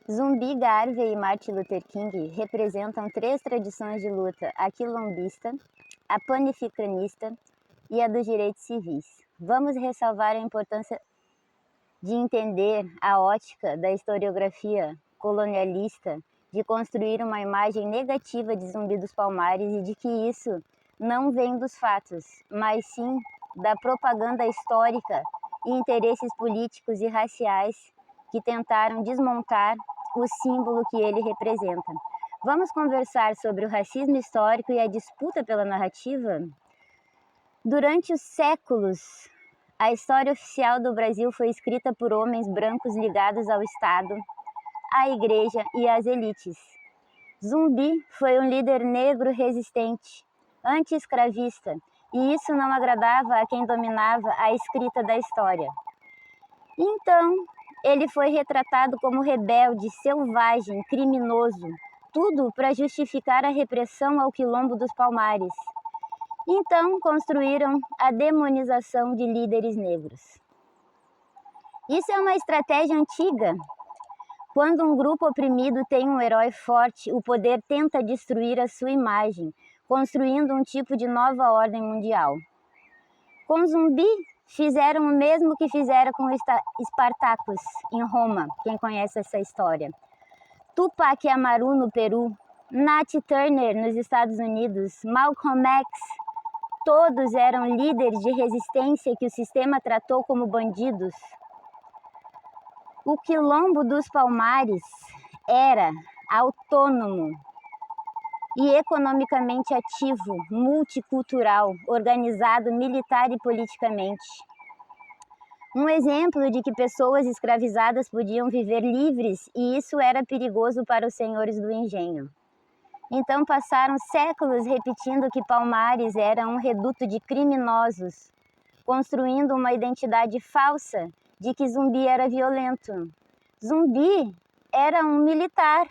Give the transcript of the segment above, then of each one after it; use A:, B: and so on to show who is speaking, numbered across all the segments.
A: Zumbi, Garvey e Martin Luther King representam três tradições de luta: a quilombista, a panafricanista e a dos direitos civis. Vamos ressalvar a importância de entender a ótica da historiografia colonialista, de construir uma imagem negativa de Zumbi dos Palmares e de que isso não vem dos fatos, mas sim da propaganda histórica e interesses políticos e raciais que tentaram desmontar o símbolo que ele representa. Vamos conversar sobre o racismo histórico e a disputa pela narrativa? Durante os séculos, a história oficial do Brasil foi escrita por homens brancos ligados ao Estado, à Igreja e às elites. Zumbi foi um líder negro resistente, anti-escravista, e isso não agradava a quem dominava a escrita da história. Então, ele foi retratado como rebelde, selvagem, criminoso, tudo para justificar a repressão ao Quilombo dos Palmares. Então, construíram a demonização de líderes negros. Isso é uma estratégia antiga. Quando um grupo oprimido tem um herói forte, o poder tenta destruir a sua imagem, construindo um tipo de nova ordem mundial. Com Zumbi, fizeram o mesmo que fizeram com Espartacus, em Roma, quem conhece essa história. Tupac Amaru, no Peru, Nat Turner, nos Estados Unidos, Malcolm X, todos eram líderes de resistência que o sistema tratou como bandidos. O Quilombo dos Palmares era autônomo e economicamente ativo, multicultural, organizado militar e politicamente. Um exemplo de que pessoas escravizadas podiam viver livres e isso era perigoso para os senhores do engenho. Então passaram séculos repetindo que Palmares era um reduto de criminosos, construindo uma identidade falsa de que Zumbi era violento. Zumbi era um militar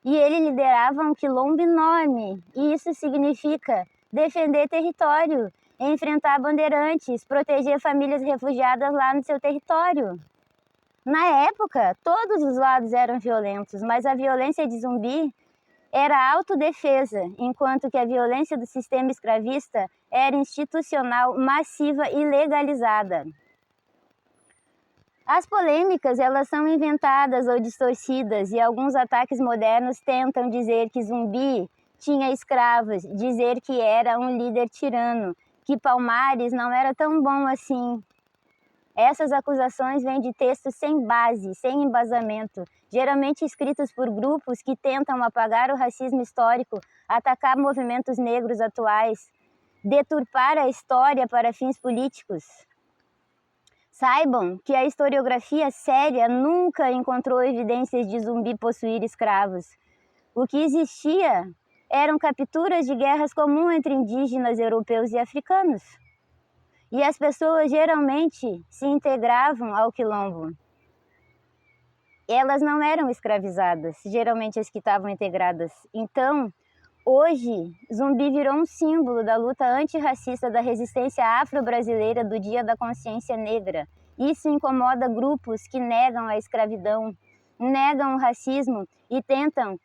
A: e ele liderava um quilombo enorme, e isso significa defender território, enfrentar bandeirantes, proteger famílias refugiadas lá no seu território. Na época, todos os lados eram violentos, mas a violência de Zumbi era autodefesa, enquanto que a violência do sistema escravista era institucional, massiva e legalizada. As polêmicas, elas são inventadas ou distorcidas e alguns ataques modernos tentam dizer que Zumbi tinha escravos, dizer que era um líder tirano, que Palmares não era tão bom assim. Essas acusações vêm de textos sem base, sem embasamento, geralmente escritos por grupos que tentam apagar o racismo histórico, atacar movimentos negros atuais, deturpar a história para fins políticos. Saibam que a historiografia séria nunca encontrou evidências de Zumbi possuir escravos. O que existia eram capturas de guerras comuns entre indígenas, europeus e africanos. E as pessoas geralmente se integravam ao quilombo. Elas não eram escravizadas, geralmente as que estavam integradas. Então, hoje, Zumbi virou um símbolo da luta antirracista da resistência afro-brasileira do Dia da Consciência Negra. Isso incomoda grupos que negam a escravidão, negam o racismo e tentam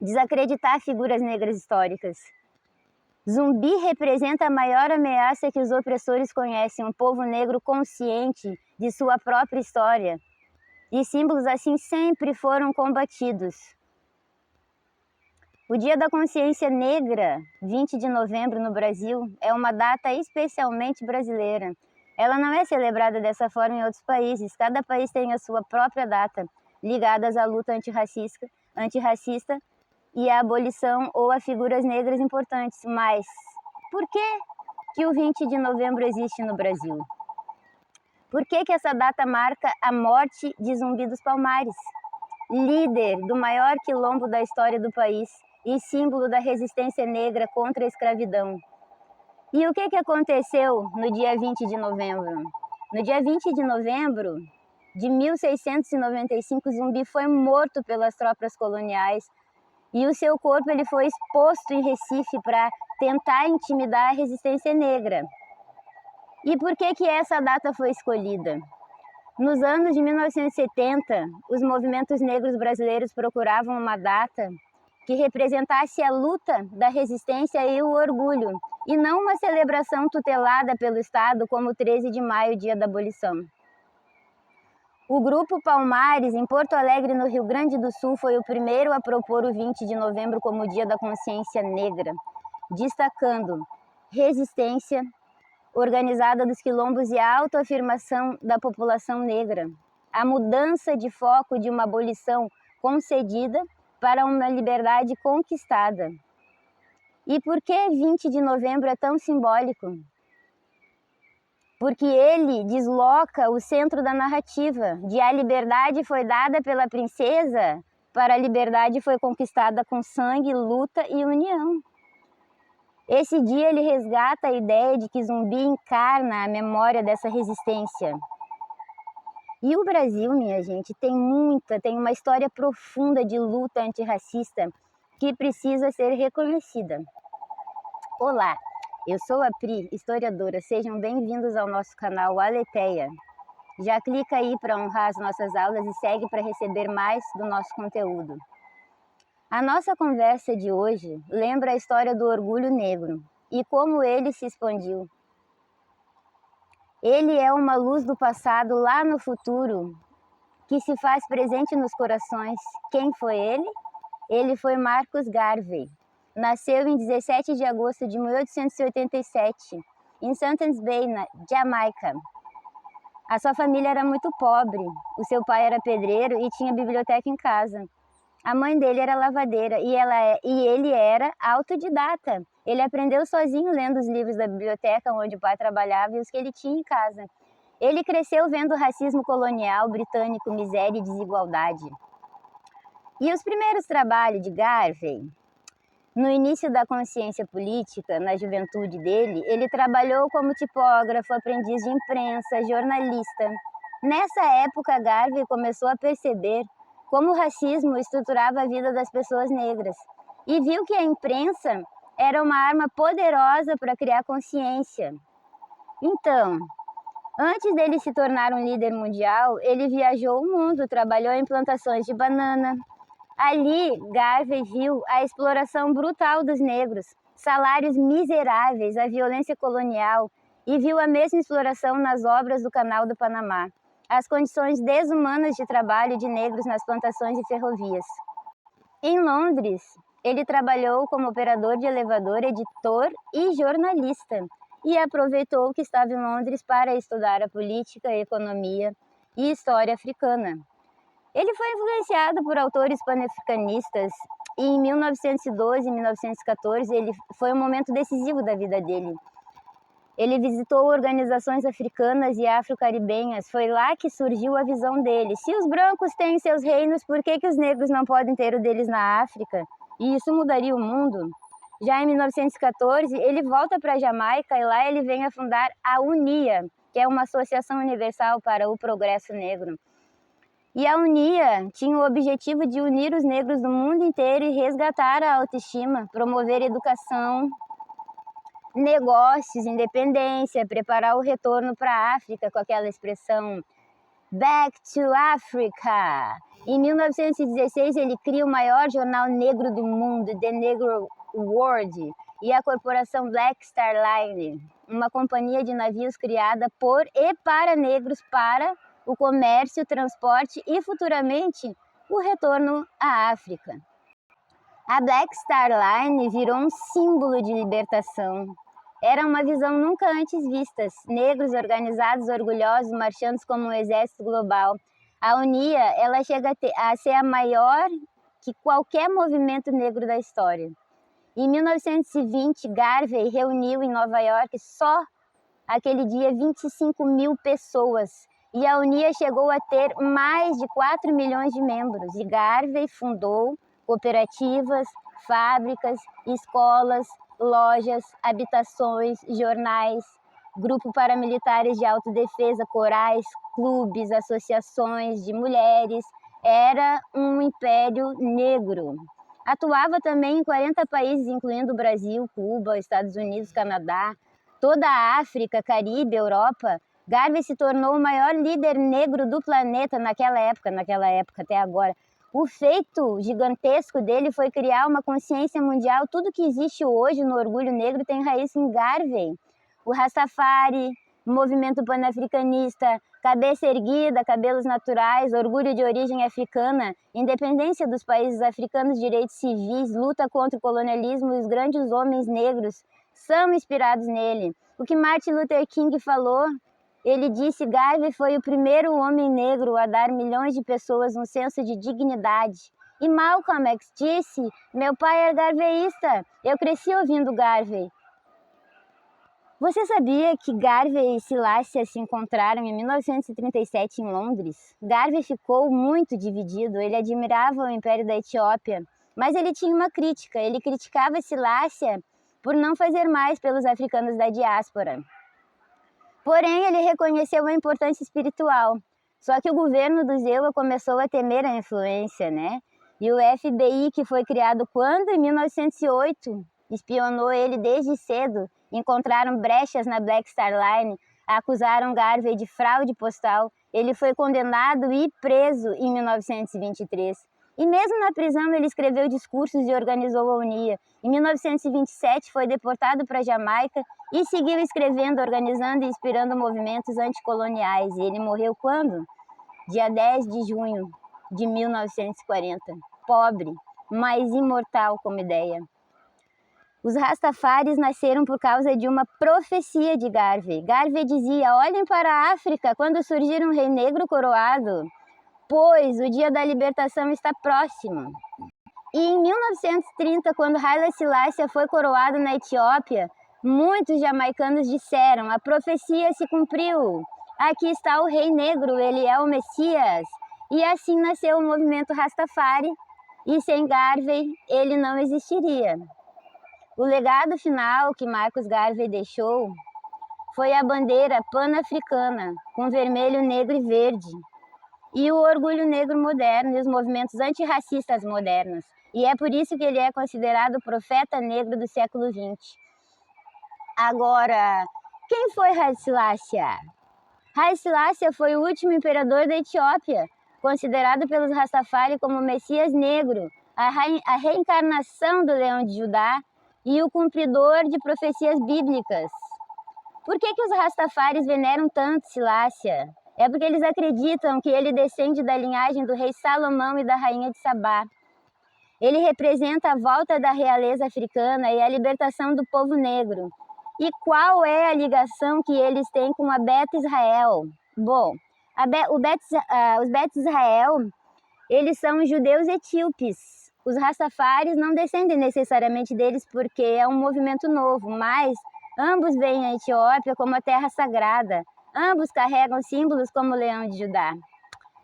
A: desacreditar figuras negras históricas. Zumbi representa a maior ameaça que os opressores conhecem, um povo negro consciente de sua própria história. E símbolos assim sempre foram combatidos. O Dia da Consciência Negra, 20 de novembro no Brasil, é uma data especialmente brasileira. Ela não é celebrada dessa forma em outros países. Cada país tem a sua própria data, ligadas à luta antirracista e à abolição ou a figuras negras importantes. Mas por que o 20 de novembro existe no Brasil? Por que essa data marca a morte de Zumbi dos Palmares, líder do maior quilombo da história do país e símbolo da resistência negra contra a escravidão? E o que aconteceu no dia 20 de novembro? No dia 20 de novembro de 1695, Zumbi foi morto pelas tropas coloniais e o seu corpo ele foi exposto em Recife para tentar intimidar a resistência negra. E por que essa data foi escolhida? Nos anos de 1970, os movimentos negros brasileiros procuravam uma data que representasse a luta da resistência e o orgulho, e não uma celebração tutelada pelo Estado como o 13 de maio, dia da abolição. O Grupo Palmares, em Porto Alegre, no Rio Grande do Sul, foi o primeiro a propor o 20 de novembro como Dia da Consciência Negra, destacando resistência organizada dos quilombos e a autoafirmação da população negra, a mudança de foco de uma abolição concedida para uma liberdade conquistada. E por que 20 de novembro é tão simbólico? Porque ele desloca o centro da narrativa, de a liberdade foi dada pela princesa, para a liberdade foi conquistada com sangue, luta e união. Esse dia ele resgata a ideia de que Zumbi encarna a memória dessa resistência. E o Brasil, minha gente, tem uma história profunda de luta antirracista que precisa ser reconhecida. Olá, eu sou a Pri, historiadora. Sejam bem-vindos ao nosso canal Aletheia. Já clica aí para honrar as nossas aulas e segue para receber mais do nosso conteúdo. A nossa conversa de hoje lembra a história do orgulho negro e como ele se expandiu. Ele é uma luz do passado lá no futuro que se faz presente nos corações. Quem foi ele? Ele foi Marcus Garvey. Nasceu em 17 de agosto de 1887, em Santans Bay, na Jamaica. A sua família era muito pobre. O seu pai era pedreiro e tinha biblioteca em casa. A mãe dele era lavadeira e ele era autodidata. Ele aprendeu sozinho lendo os livros da biblioteca onde o pai trabalhava e os que ele tinha em casa. Ele cresceu vendo o racismo colonial britânico, miséria e desigualdade. E os primeiros trabalhos de Garvey, no início da consciência política, na juventude dele, ele trabalhou como tipógrafo, aprendiz de imprensa, jornalista. Nessa época, Garvey começou a perceber como o racismo estruturava a vida das pessoas negras e viu que a imprensa era uma arma poderosa para criar consciência. Então, antes dele se tornar um líder mundial, ele viajou o mundo, trabalhou em plantações de banana. Ali, Garvey viu a exploração brutal dos negros, salários miseráveis, a violência colonial e viu a mesma exploração nas obras do Canal do Panamá, as condições desumanas de trabalho de negros nas plantações e ferrovias. Em Londres, ele trabalhou como operador de elevador, editor e jornalista e aproveitou que estava em Londres para estudar a política, a economia e história africana. Ele foi influenciado por autores panafricanistas e em 1912 e 1914 ele foi um momento decisivo da vida dele. Ele visitou organizações africanas e afro-caribenhas, foi lá que surgiu a visão dele. Se os brancos têm seus reinos, por que os negros não podem ter o deles na África? E isso mudaria o mundo? Já em 1914, ele volta para a Jamaica e lá ele vem a fundar a UNIA, que é uma associação universal para o progresso negro. E a UNIA tinha o objetivo de unir os negros do mundo inteiro e resgatar a autoestima, promover educação, negócios, independência, preparar o retorno para a África com aquela expressão Back to Africa. Em 1916 ele cria o maior jornal negro do mundo, The Negro World, e a corporação Black Star Line, uma companhia de navios criada por e para negros para o comércio, o transporte e futuramente o retorno à África. A Black Star Line virou um símbolo de libertação. Era uma visão nunca antes vista, negros organizados, orgulhosos, marchando como um exército global. A UNIA, ela chega a ser a maior que qualquer movimento negro da história. Em 1920, Garvey reuniu em Nova York só aquele dia 25 mil pessoas. E a UNIA chegou a ter mais de 4 milhões de membros. E Garvey fundou cooperativas, fábricas, escolas, lojas, habitações, jornais, grupo paramilitares de autodefesa, corais, clubes, associações de mulheres. Era um império negro. Atuava também em 40 países, incluindo o Brasil, Cuba, Estados Unidos, Canadá, toda a África, Caribe, Europa. Garvey se tornou o maior líder negro do planeta naquela época até agora. O feito gigantesco dele foi criar uma consciência mundial. Tudo que existe hoje no orgulho negro tem raiz em Garvey. O Rastafari, o movimento panafricanista, cabeça erguida, cabelos naturais, orgulho de origem africana, independência dos países africanos, direitos civis, luta contra o colonialismo e os grandes homens negros são inspirados nele. O que Martin Luther King falou, ele disse: Garvey foi o primeiro homem negro a dar milhões de pessoas um senso de dignidade. E Malcolm X disse: meu pai é garveyista, eu cresci ouvindo Garvey. Você sabia que Garvey e Selassie se encontraram em 1937 em Londres? Garvey ficou muito dividido, ele admirava o Império da Etiópia, mas ele tinha uma crítica, ele criticava Selassie por não fazer mais pelos africanos da diáspora. Porém, ele reconheceu a importância espiritual. Só que o governo do Zewa começou a temer a influência, né? E o FBI, que foi criado quando? Em 1908, espionou ele desde cedo. Encontraram brechas na Black Star Line, acusaram Garvey de fraude postal. Ele foi condenado e preso em 1923. E mesmo na prisão ele escreveu discursos e organizou a UNIA. Em 1927 foi deportado para Jamaica e seguiu escrevendo, organizando e inspirando movimentos anticoloniais. E ele morreu quando? Dia 10 de junho de 1940. Pobre, mas imortal como ideia. Os Rastafaris nasceram por causa de uma profecia de Garvey. Garvey dizia: olhem para a África quando surgir um rei negro coroado, pois o dia da libertação está próximo. E em 1930, quando Haile Selassie foi coroado na Etiópia, muitos jamaicanos disseram: a profecia se cumpriu, aqui está o rei negro, ele é o Messias. E assim nasceu o movimento Rastafari, e sem Garvey ele não existiria. O legado final que Marcus Garvey deixou foi a bandeira pan-africana, com vermelho, negro e verde, e o orgulho negro moderno e os movimentos antirracistas modernos. E é por isso que ele é considerado o profeta negro do século XX. Agora, quem foi Haile Selassie? Haile Selassie foi o último imperador da Etiópia, considerado pelos Rastafari como o Messias negro, a reencarnação do Leão de Judá e o cumpridor de profecias bíblicas. Por que os Rastafaris veneram tanto Selassie? É porque eles acreditam que ele descende da linhagem do rei Salomão e da rainha de Sabá. Ele representa a volta da realeza africana e a libertação do povo negro. E qual é a ligação que eles têm com a Bet Israel? Bom, os Bet Israel, eles são judeus etíopes. Os Rastafaris não descendem necessariamente deles porque é um movimento novo, mas ambos veem a Etiópia como a terra sagrada. Ambos carregam símbolos como o Leão de Judá.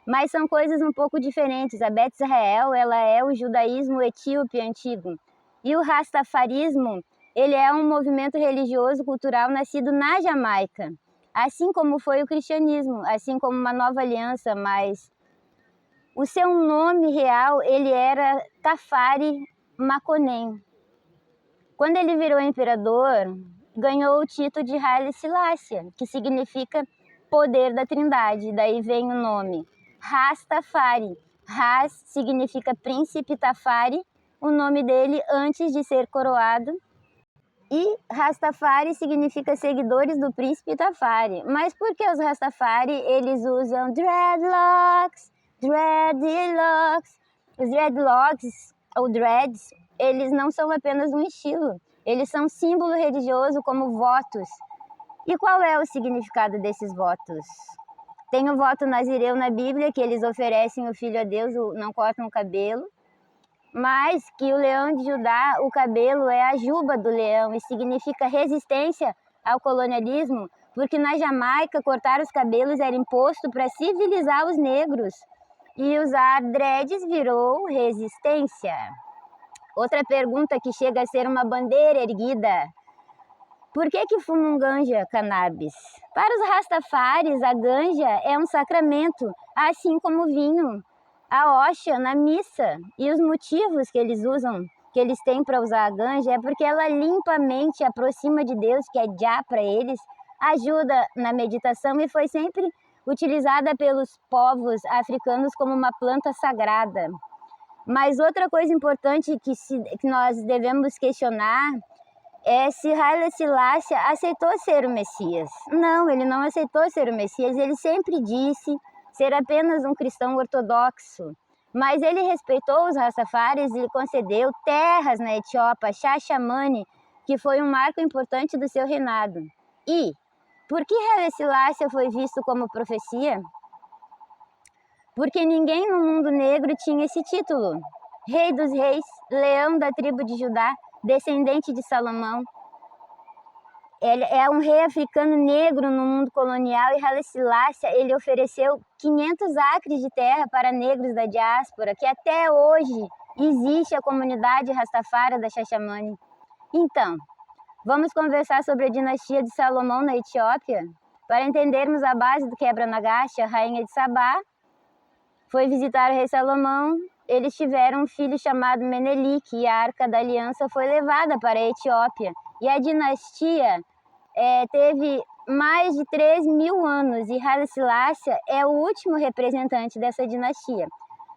A: Mas são coisas um pouco diferentes. A Bet Israel, ela é o judaísmo etíope antigo. E o Rastafarismo, ele é um movimento religioso cultural nascido na Jamaica. Assim como foi o cristianismo, assim como uma nova aliança, mas o seu nome real, ele era Tafari Makonnen. Quando ele virou imperador, ganhou o título de Haile Selassie, que significa poder da Trindade. Daí vem o nome Rastafari. Ras significa príncipe Tafari, o nome dele antes de ser coroado. E Rastafari significa seguidores do príncipe Tafari. Mas por que os Rastafari, eles usam dreadlocks? Dreadlocks. Os dreadlocks, ou dreads, eles não são apenas um estilo, eles são símbolo religioso como votos. E qual é o significado desses votos? Tem o voto nazireu na Bíblia, que eles oferecem o filho a Deus, não cortam o cabelo, mas que o leão de Judá, o cabelo é a juba do leão e significa resistência ao colonialismo, porque na Jamaica cortar os cabelos era imposto para civilizar os negros. E usar dreads virou resistência. Outra pergunta que chega a ser uma bandeira erguida: por que fumam ganja, cannabis? Para os Rastafaris, a ganja é um sacramento, assim como o vinho, a hóstia na missa. E os motivos que eles usam, que eles têm para usar a ganja, é porque ela limpa a mente, aproxima de Deus, que é Jah para eles, ajuda na meditação e foi sempre utilizada pelos povos africanos como uma planta sagrada. Mas outra coisa importante que nós devemos questionar é se Haile Selassie aceitou ser o Messias. Não, ele não aceitou ser o Messias, ele sempre disse ser apenas um cristão ortodoxo. Mas ele respeitou os Rastafaris e concedeu terras na Etiópia, Xaxamani, que foi um marco importante do seu reinado. E por que Haile Selassie foi visto como profecia? Porque ninguém no mundo negro tinha esse título. Rei dos reis, leão da tribo de Judá, descendente de Salomão. Ele é um rei africano negro no mundo colonial e Haile Selassie, ele ofereceu 500 acres de terra para negros da diáspora, que até hoje existe a comunidade Rastafari da Xaxamani. Então, vamos conversar sobre a dinastia de Salomão na Etiópia? Para entendermos a base do quebra-nagash, a rainha de Sabá foi visitar o rei Salomão. Eles tiveram um filho chamado Menelik e a Arca da Aliança foi levada para a Etiópia. E a dinastia teve mais de 3.000 anos e Haile Selassie é o último representante dessa dinastia.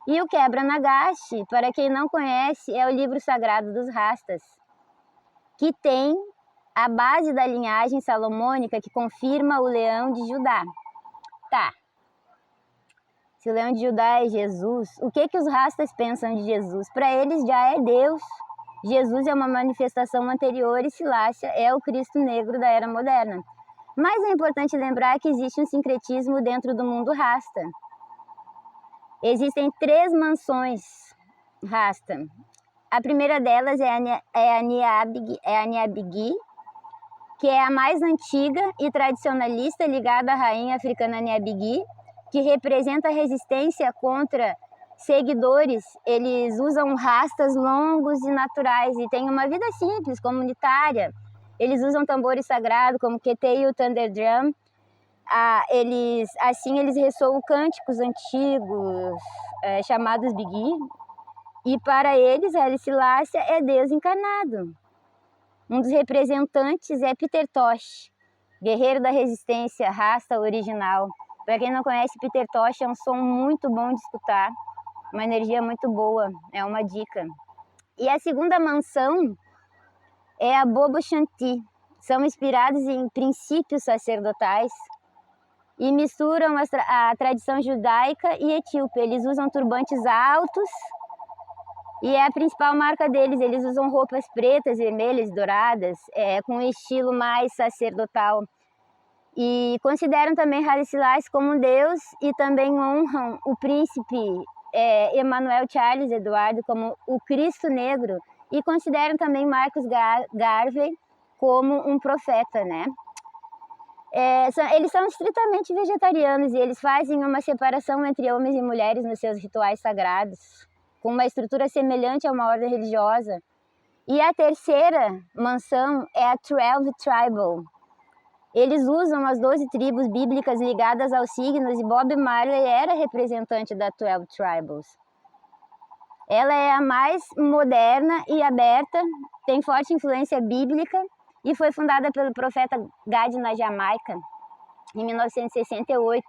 A: E o quebra-nagash, para quem não conhece, é o livro sagrado dos Rastas, que tem a base da linhagem salomônica que confirma o leão de Judá. Tá. Se o leão de Judá é Jesus, o que os Rastas pensam de Jesus? Para eles já é Deus. Jesus é uma manifestação anterior e Selassie é o Cristo negro da era moderna. Mas é importante lembrar que existe um sincretismo dentro do mundo Rasta. Existem 3 mansões Rasta. A primeira delas é a Niabigi, que é a mais antiga e tradicionalista ligada à rainha africana Niabigi, que representa a resistência contra seguidores. Eles usam rastas longos e naturais e têm uma vida simples, comunitária. Eles usam tambores sagrados como Ketei e o Thunder Drum. Eles ressoam cânticos antigos chamados Bigi. E para eles, Haile Selassie é Deus encarnado. Um dos representantes é Peter Tosh, guerreiro da resistência rasta original. Para quem não conhece, Peter Tosh é um som muito bom de escutar, uma energia muito boa, é uma dica. E a segunda mansão é a Bobo Shanti. São inspirados em princípios sacerdotais e misturam a tradição judaica e etíope. Eles usam turbantes altos e é a principal marca deles. Eles usam roupas pretas, vermelhas e douradas, com um estilo mais sacerdotal. E consideram também Haile Selassie como um deus e também honram o príncipe Emmanuel Charles Eduardo como o Cristo Negro e consideram também Marcus Garvey como um profeta, né? Eles são estritamente vegetarianos e eles fazem uma separação entre homens e mulheres nos seus rituais sagrados, com uma estrutura semelhante a uma ordem religiosa. E a terceira mansão é a 12 Tribal. Eles usam as 12 tribos bíblicas ligadas aos signos e Bob Marley era representante da 12 Tribals. Ela é a mais moderna e aberta, tem forte influência bíblica e foi fundada pelo profeta Gad na Jamaica, em 1968.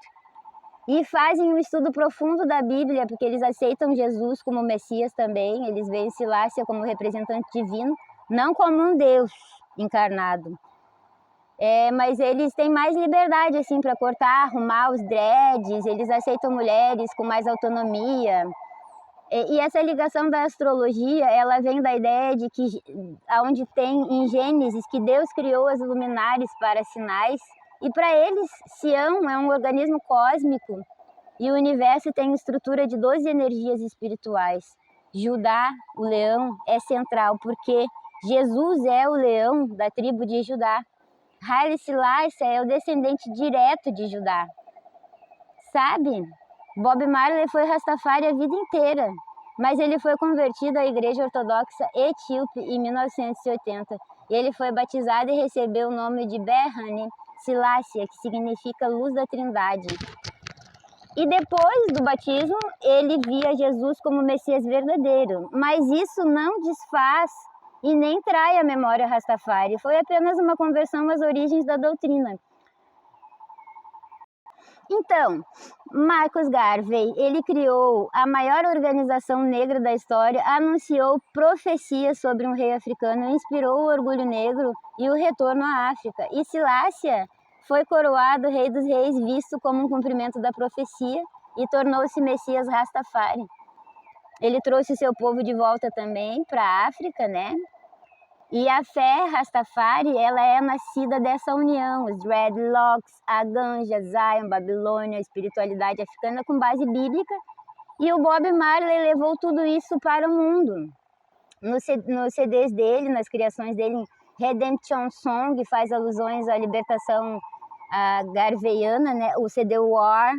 A: E fazem um estudo profundo da Bíblia, porque eles aceitam Jesus como Messias também, eles veem Selassie como representante divino, não como um Deus encarnado. Mas eles têm mais liberdade assim, para cortar, arrumar os dreads, eles aceitam mulheres com mais autonomia. E essa ligação da astrologia, ela vem da ideia de que, onde tem em Gênesis, que Deus criou as luminares para sinais, e para eles, Sião é um organismo cósmico, e o universo tem estrutura de 12 energias espirituais. Judá, o leão, é central, porque Jesus é o leão da tribo de Judá. Haile Selassie é o descendente direto de Judá. Sabe? Bob Marley foi Rastafari a vida inteira, mas ele foi convertido à Igreja Ortodoxa Etíope em 1980. E ele foi batizado e recebeu o nome de Berhane Selassie, que significa Luz da Trindade. E depois do batismo, ele via Jesus como Messias verdadeiro, mas isso não desfaz e nem trai a memória Rastafari. Foi apenas uma conversão às origens da doutrina. Então, Marcus Garvey, ele criou a maior organização negra da história, anunciou profecias sobre um rei africano, inspirou o orgulho negro e o retorno à África. E Selassie foi coroado rei dos reis, visto como um cumprimento da profecia, e tornou-se Messias Rastafari. Ele trouxe o seu povo de volta também para a África, né? E a fé Rastafari, ela é nascida dessa união, os dreadlocks, a ganja, Zion, Babilônia, a espiritualidade africana com base bíblica. E o Bob Marley levou tudo isso para o mundo. Nos CDs dele, nas criações dele, Redemption Song faz alusões à libertação garveyana, né? O CD War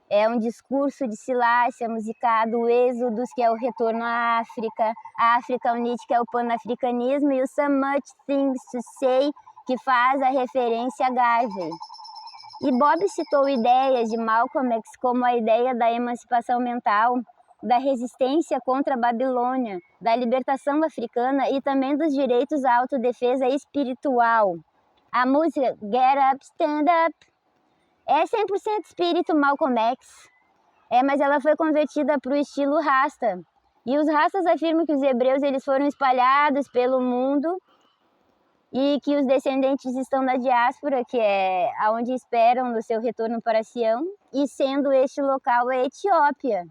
A: é um discurso de Selassie musicado, o Êxodos, que é o retorno à África, a Africa Unite, que é o panafricanismo, e o Some Much Things to Say, que faz a referência a Garvey. E Bob citou ideias de Malcolm X como a ideia da emancipação mental, da resistência contra a Babilônia, da libertação africana e também dos direitos à autodefesa espiritual. A música Get Up, Stand Up é 100% espírito Malcolm X, mas ela foi convertida para o estilo Rasta. E os Rastas afirmam que os hebreus eles foram espalhados pelo mundo e que os descendentes estão na diáspora, que é aonde esperam no seu retorno para Sião, e sendo este local a Etiópia.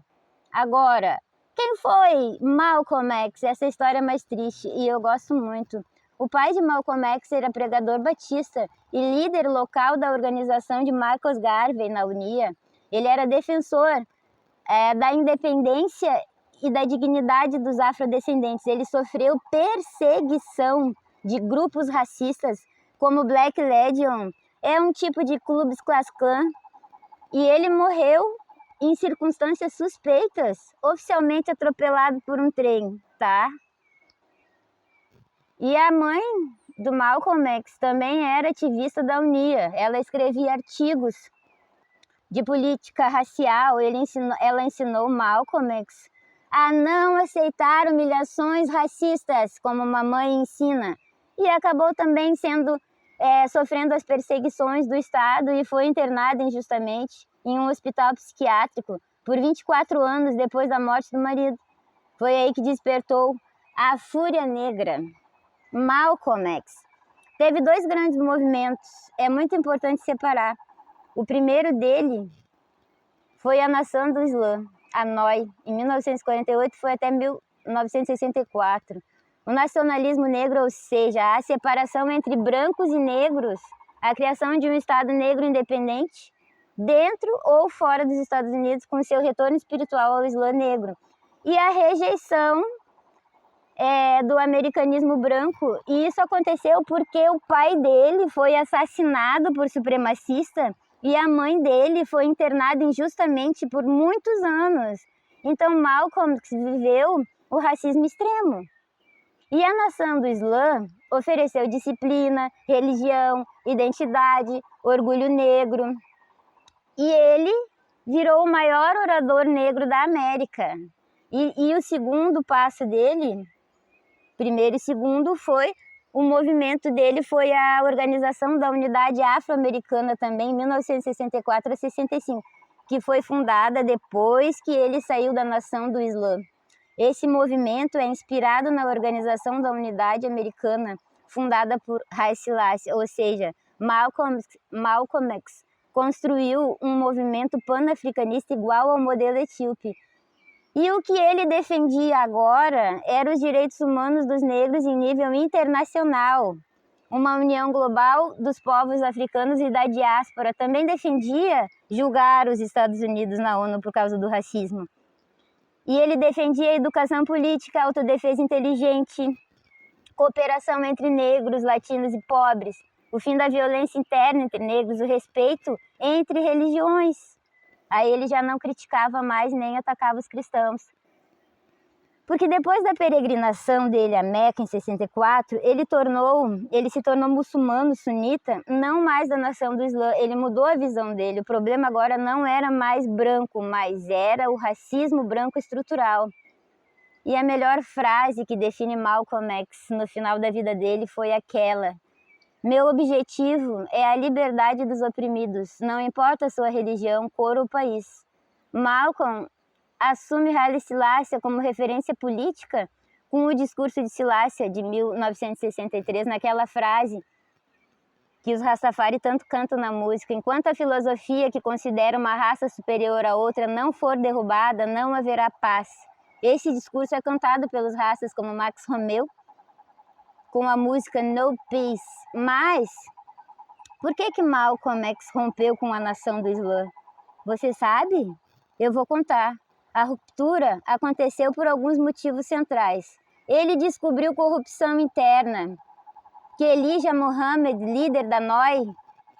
A: Agora, quem foi Malcolm X? Essa história é mais triste e eu gosto muito. O pai de Malcolm X era pregador batista e líder local da organização de Marcus Garvey na UNIA. Ele era defensor da independência e da dignidade dos afrodescendentes. Ele sofreu perseguição de grupos racistas como Black Legion, é um tipo de clubes Klux Klan, e ele morreu em circunstâncias suspeitas, oficialmente atropelado por um trem, tá? E a mãe do Malcolm X também era ativista da UNIA. Ela escrevia artigos de política racial. Ela ensinou Malcolm X a não aceitar humilhações racistas, como uma mãe ensina. E acabou também sofrendo as perseguições do Estado e foi internada injustamente em um hospital psiquiátrico por 24 anos depois da morte do marido. Foi aí que despertou a Fúria Negra. Malcolm X teve dois grandes movimentos, é muito importante separar. O primeiro dele foi a Nação do Islã, a NOI, em 1948, foi até 1964. O nacionalismo negro, ou seja, a separação entre brancos e negros, a criação de um Estado negro independente, dentro ou fora dos Estados Unidos, com seu retorno espiritual ao Islã negro. E a rejeição do americanismo branco, e isso aconteceu porque o pai dele foi assassinado por supremacista e a mãe dele foi internada injustamente por muitos anos. Então Malcolm viveu o racismo extremo. E a nação do Islã ofereceu disciplina, religião, identidade, orgulho negro. E ele virou o maior orador negro da América. E o segundo passo dele, primeiro e segundo, o movimento dele foi a Organização da Unidade Afro-Americana também, em 1964 a 65, que foi fundada depois que ele saiu da nação do Islã. Esse movimento é inspirado na Organização da Unidade Americana, fundada por Haile Selassie, ou seja, Malcolm X construiu um movimento pan-africanista igual ao modelo etíope. E o que ele defendia agora eram os direitos humanos dos negros em nível internacional, uma união global dos povos africanos e da diáspora. Também defendia julgar os Estados Unidos na ONU por causa do racismo. E ele defendia a educação política, autodefesa inteligente, cooperação entre negros, latinos e pobres, o fim da violência interna entre negros, o respeito entre religiões. Aí ele já não criticava mais nem atacava os cristãos. Porque depois da peregrinação dele a Meca em 64, ele se tornou muçulmano sunita, não mais da nação do Islã. Ele mudou a visão dele. O problema agora não era mais branco, mas era o racismo branco estrutural. E a melhor frase que define Malcolm X no final da vida dele foi aquela: Meu objetivo é a liberdade dos oprimidos, não importa a sua religião, cor ou país. Malcolm assume Haile Selassie como referência política com o discurso de Selassie de 1963, naquela frase que os Rastafari tanto cantam na música: enquanto a filosofia que considera uma raça superior à outra não for derrubada, não haverá paz. Esse discurso é cantado pelos raças como Max Romeo, com a música No Peace. Mas, por que Malcolm X rompeu com a nação do Islã? Você sabe? Eu vou contar. A ruptura aconteceu por alguns motivos centrais. Ele descobriu corrupção interna, que Elijah Muhammad, líder da NOI,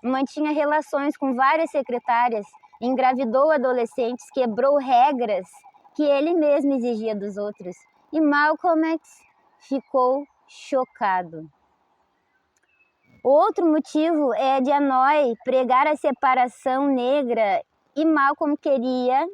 A: mantinha relações com várias secretárias, engravidou adolescentes, quebrou regras que ele mesmo exigia dos outros. E Malcolm X ficou chocado. Outro motivo é de a NOI pregar a separação negra, e Malcolm queria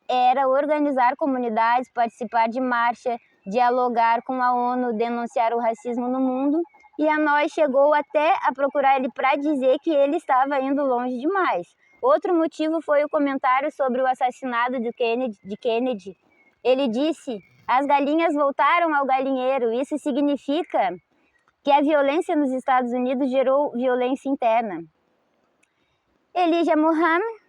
A: era organizar comunidades, participar de marcha, dialogar com a ONU, denunciar o racismo no mundo. E a NOI chegou até a procurar ele para dizer que ele estava indo longe demais. Outro motivo foi o comentário sobre o assassinato de Kennedy. Ele disse: as galinhas voltaram ao galinheiro. Isso significa que a violência nos Estados Unidos gerou violência interna. Elijah Muhammad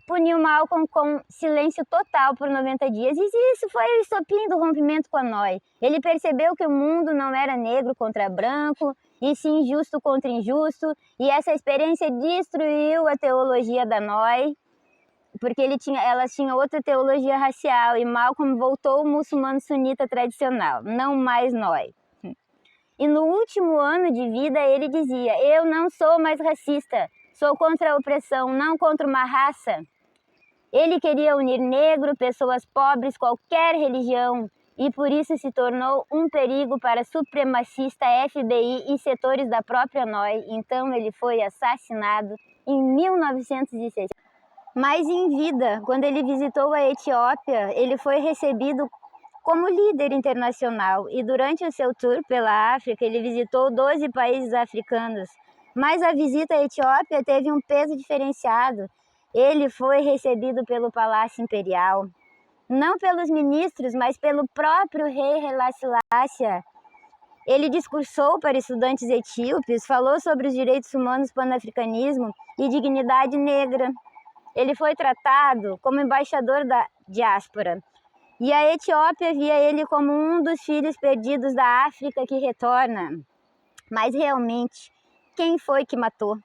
A: puniu Malcolm com silêncio total por 90 dias, e isso foi o estopim do rompimento com a NOI. Ele percebeu que o mundo não era negro contra branco, e sim justo contra injusto, e essa experiência destruiu a teologia da NOI, porque elas tinham outra teologia racial, e Malcolm voltou ao muçulmano sunita tradicional, não mais NOI. E no último ano de vida ele dizia: eu não sou mais racista, sou contra a opressão, não contra uma raça. Ele queria unir negro, pessoas pobres, qualquer religião, e por isso se tornou um perigo para supremacista, FBI e setores da própria NOI. Então ele foi assassinado em 1960. Mas em vida, quando ele visitou a Etiópia, ele foi recebido como líder internacional, e durante o seu tour pela África ele visitou 12 países africanos. Mas a visita à Etiópia teve um peso diferenciado. Ele foi recebido pelo Palácio Imperial, não pelos ministros, mas pelo próprio rei Haile Selassie. Ele discursou para estudantes etíopes, falou sobre os direitos humanos, panafricanismo e dignidade negra. Ele foi tratado como embaixador da diáspora. E a Etiópia via ele como um dos filhos perdidos da África que retorna. Mas realmente, quem foi que matou?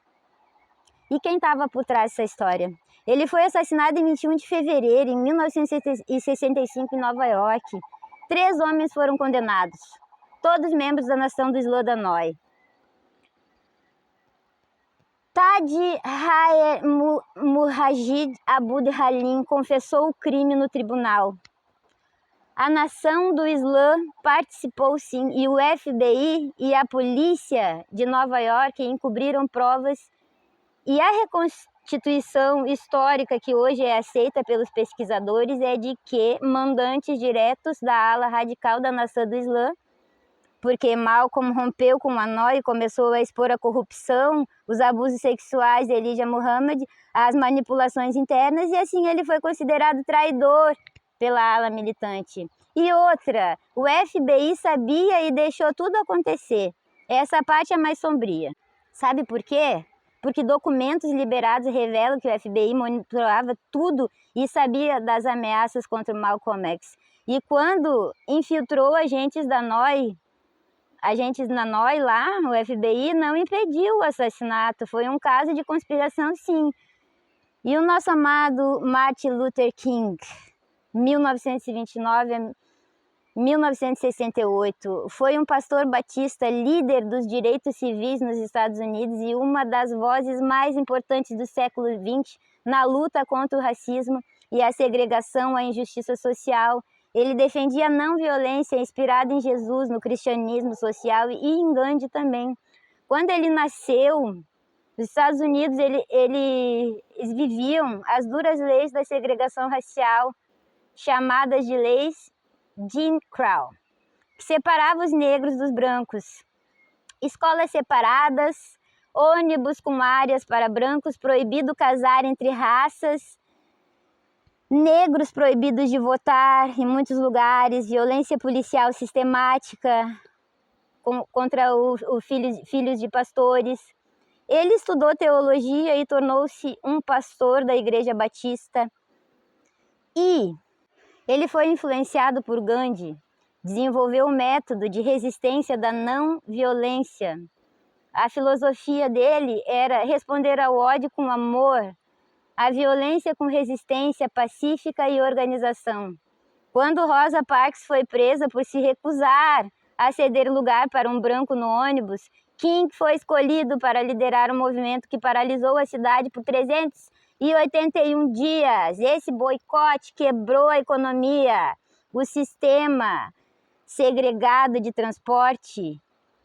A: E quem estava por trás dessa história? Ele foi assassinado em 21 de fevereiro de 1965 em Nova York. 3 homens foram condenados, todos membros da nação do Islã da NOI. Tadji Haer Mujahid Abdul Halim confessou o crime no tribunal. A nação do Islã participou sim, e o FBI e a polícia de Nova York encobriram provas, e a reconstituição histórica que hoje é aceita pelos pesquisadores é de que mandantes diretos da ala radical da nação do Islã, porque Malcolm rompeu com a NOI e começou a expor a corrupção, os abusos sexuais de Elijah Muhammad, as manipulações internas, e assim ele foi considerado traidor pela ala militante. E outra, o FBI sabia e deixou tudo acontecer. Essa parte é mais sombria. Sabe por quê? Porque documentos liberados revelam que o FBI monitorava tudo e sabia das ameaças contra o Malcolm X. E quando infiltrou agentes da NOI, lá, o FBI não impediu o assassinato. Foi um caso de conspiração, sim. E o nosso amado Martin Luther King, 1929 a 1968, foi um pastor batista, líder dos direitos civis nos Estados Unidos e uma das vozes mais importantes do século XX na luta contra o racismo e a segregação, a injustiça social. Ele defendia a não violência, inspirado em Jesus, no cristianismo social e em Gandhi também. Quando ele nasceu, nos Estados Unidos, eles viviam as duras leis da segregação racial, chamadas de leis Jim Crow, que separava os negros dos brancos. Escolas separadas, ônibus com áreas para brancos, proibido casar entre raças, negros proibidos de votar em muitos lugares, violência policial sistemática contra filhos de pastores. Ele estudou teologia e tornou-se um pastor da Igreja Batista. E ele foi influenciado por Gandhi, desenvolveu o método de resistência da não violência. A filosofia dele era responder ao ódio com amor, a violência com resistência pacífica e organização. Quando Rosa Parks foi presa por se recusar a ceder lugar para um branco no ônibus, King foi escolhido para liderar um movimento que paralisou a cidade por 381 dias. Esse boicote quebrou a economia, o sistema segregado de transporte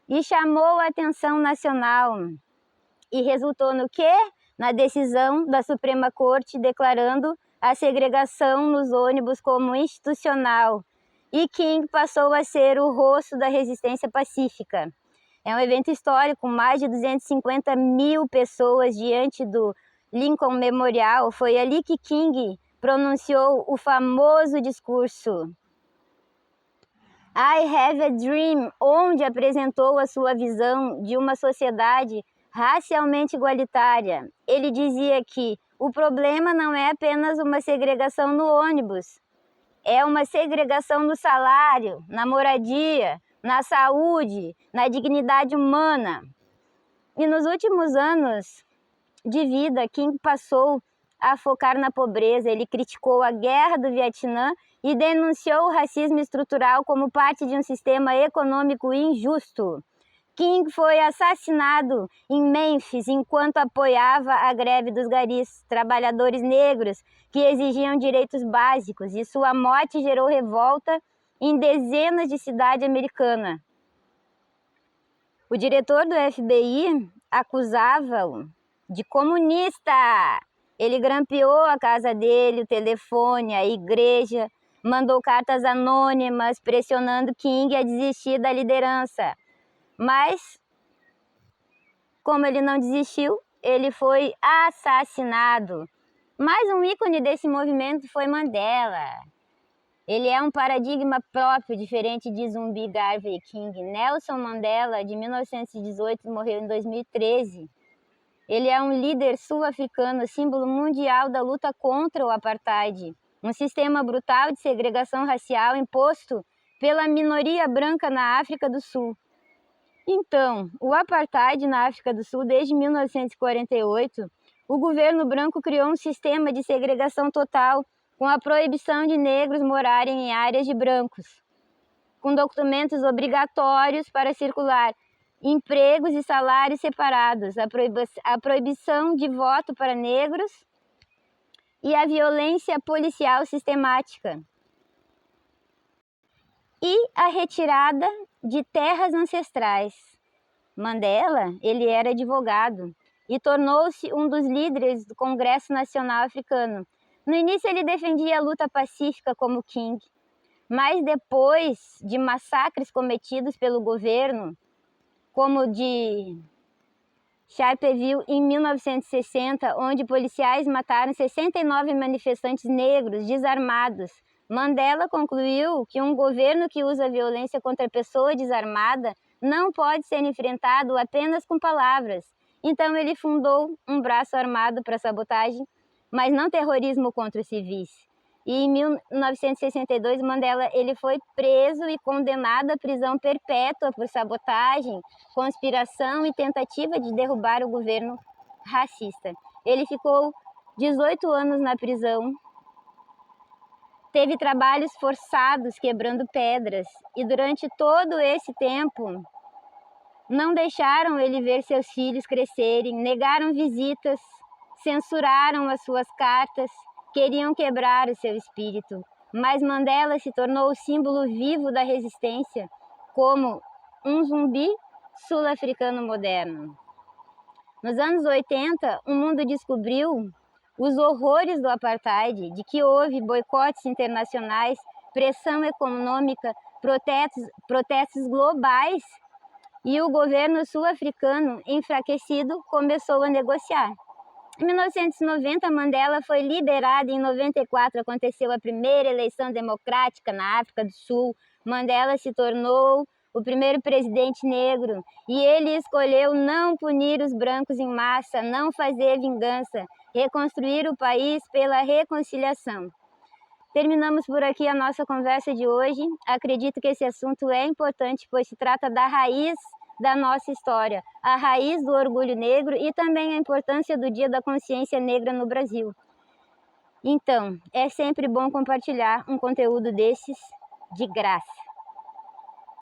A: e chamou a atenção nacional. E resultou no quê? Na decisão da Suprema Corte declarando a segregação nos ônibus como institucional. E King passou a ser o rosto da resistência pacífica. É um evento histórico, com mais de 250 mil pessoas diante do Lincoln Memorial. Foi ali que King pronunciou o famoso discurso I Have a Dream, onde apresentou a sua visão de uma sociedade racialmente igualitária. Ele dizia que o problema não é apenas uma segregação no ônibus, é uma segregação no salário, na moradia, na saúde, na dignidade humana. E nos últimos anos de vida, King passou a focar na pobreza. Ele criticou a guerra do Vietnã e denunciou o racismo estrutural como parte de um sistema econômico injusto. King foi assassinado em Memphis enquanto apoiava a greve dos garis, trabalhadores negros que exigiam direitos básicos, e sua morte gerou revolta em dezenas de cidades americanas. O diretor do FBI acusava-o de comunista. Ele grampeou a casa dele, o telefone, a igreja, mandou cartas anônimas pressionando King a desistir da liderança. Mas, como ele não desistiu, ele foi assassinado. Mais um ícone desse movimento foi Mandela. Ele é um paradigma próprio, diferente de Zumbi Garvey King. Nelson Mandela, de 1918, morreu em 2013. Ele é um líder sul-africano, símbolo mundial da luta contra o apartheid, um sistema brutal de segregação racial imposto pela minoria branca na África do Sul. Então, o apartheid na África do Sul, desde 1948, o governo branco criou um sistema de segregação total, com a proibição de negros morarem em áreas de brancos, com documentos obrigatórios para circular, empregos e salários separados, a proibição de voto para negros e a violência policial sistemática. E a retirada de terras ancestrais. Mandela, ele era advogado e tornou-se um dos líderes do Congresso Nacional Africano. No início ele defendia a luta pacífica como King, mas depois de massacres cometidos pelo governo, como o de Sharpeville em 1960, onde policiais mataram 69 manifestantes negros desarmados, Mandela concluiu que um governo que usa violência contra pessoa desarmada não pode ser enfrentado apenas com palavras. Então ele fundou um braço armado para sabotagem, mas não terrorismo contra os civis. E em 1962, Mandela ele foi preso e condenado à prisão perpétua por sabotagem, conspiração e tentativa de derrubar o governo racista. Ele ficou 18 anos na prisão. Teve trabalhos forçados quebrando pedras e durante todo esse tempo não deixaram ele ver seus filhos crescerem, negaram visitas, censuraram as suas cartas, queriam quebrar o seu espírito. Mas Mandela se tornou o símbolo vivo da resistência, como um zumbi sul-africano moderno. Nos anos 80, o mundo descobriu os horrores do apartheid, de que houve boicotes internacionais, pressão econômica, protestos globais e o governo sul-africano, enfraquecido, começou a negociar. Em 1990, Mandela foi liberado e em 94 aconteceu a primeira eleição democrática na África do Sul. Mandela se tornou o primeiro presidente negro e ele escolheu não punir os brancos em massa, não fazer vingança, reconstruir o país pela reconciliação. Terminamos por aqui a nossa conversa de hoje. Acredito que esse assunto é importante, pois se trata da raiz da nossa história, a raiz do orgulho negro e também a importância do Dia da Consciência Negra no Brasil. Então, é sempre bom compartilhar um conteúdo desses de graça.